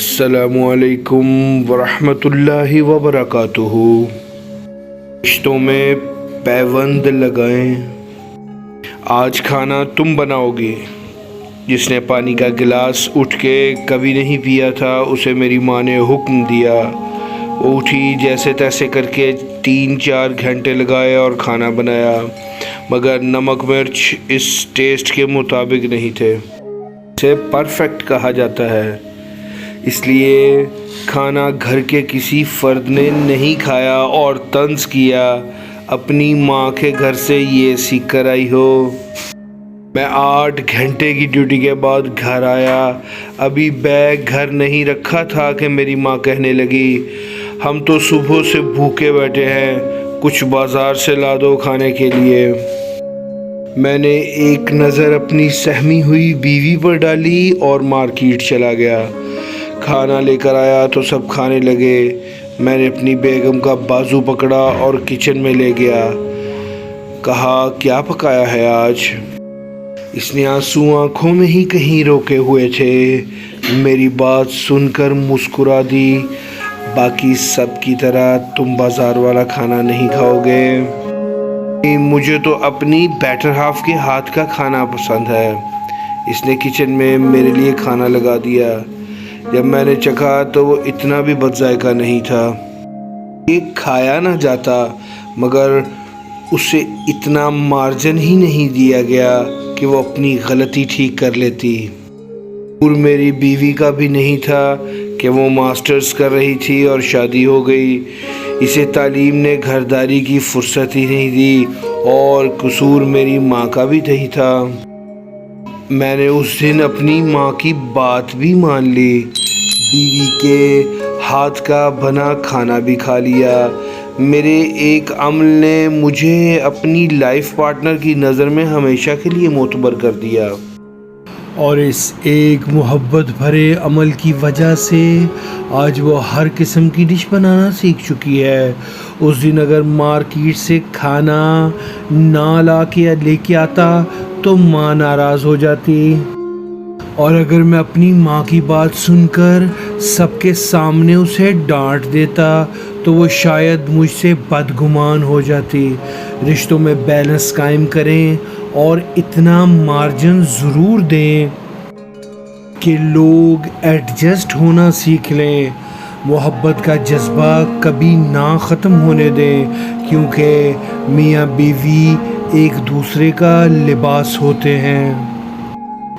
अस्सलामु अलैकुम वरहमतुल्लाहि वबरकातुहू। रिश्तों में पैबंद लगाएं। आज खाना तुम बनाओगी। जिसने पानी का गिलास उठ के कभी नहीं पिया था, उसे मेरी माँ ने हुक्म दिया। वो उठी, जैसे तैसे करके 3-4 घंटे लगाए और खाना बनाया, मगर नमक मिर्च इस टेस्ट के मुताबिक नहीं थे। इसे परफेक्ट कहा जाता है। इसलिए खाना घर के किसी फ़र्द ने नहीं खाया और तंज किया, अपनी माँ के घर से ये सीख कर आई हो। मैं 8 घंटे की ड्यूटी के बाद घर आया। अभी बैग घर नहीं रखा था कि मेरी माँ कहने लगी, हम तो सुबह से भूखे बैठे हैं, कुछ बाज़ार से ला दो खाने के लिए। मैंने एक नज़र अपनी सहमी हुई बीवी पर डाली और मार्केट चला गया। खाना लेकर आया तो सब खाने लगे। मैंने अपनी बेगम का बाजू पकड़ा और किचन में ले गया। कहा, क्या पकाया है आज? इसने आंसू आंखों में ही कहीं रोके हुए थे। मेरी बात सुनकर मुस्कुरा दी। बाकी सब की तरह तुम बाजार वाला खाना नहीं खाओगे। मुझे तो अपनी बेटर हाफ के हाथ का खाना पसंद है। इसने किचन में मेरे लिए खाना लगा दिया। जब मैंने चखा तो वो इतना भी बदजायका नहीं था। ये खाया ना जाता, मगर उसे इतना मार्जिन ही नहीं दिया गया कि वो अपनी गलती ठीक कर लेती। और मेरी बीवी का भी नहीं था कि वो मास्टर्स कर रही थी और शादी हो गई। इसे तालीम ने घरदारी की फुर्सत ही नहीं दी और कसूर मेरी माँ का भी नहीं था। मैंने उस दिन अपनी माँ की बात भी मान ली। बीवी के हाथ का बना खाना भी खा लिया। मेरे एक अमल ने मुझे अपनी लाइफ पार्टनर की नज़र में हमेशा के लिए मोतबर कर दिया। और इस एक मोहब्बत भरे अमल की वजह से आज वो हर किस्म की डिश बनाना सीख चुकी है। उस दिन अगर मार्केट से खाना ना ला के लेके आता तो माँ नाराज़ हो जाती, और अगर मैं अपनी माँ की बात सुनकर सबके सामने उसे डांट देता तो वो शायद मुझसे बदगुमान हो जाती। रिश्तों में बैलेंस कायम करें और इतना मार्जिन ज़रूर दें कि लोग एडजस्ट होना सीख लें। मोहब्बत का जज्बा कभी ना ख़त्म होने दें, क्योंकि मियाँ बीवी एक दूसरे का लिबास होते हैं,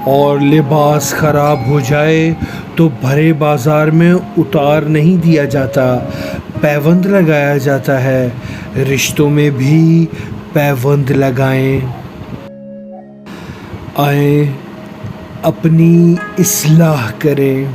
और लिबास ख़राब हो जाए तो भरे बाज़ार में उतार नहीं दिया जाता, पैबंद लगाया जाता है। रिश्तों में भी पैबंद लगाएं। आए अपनी इस्लाह करें।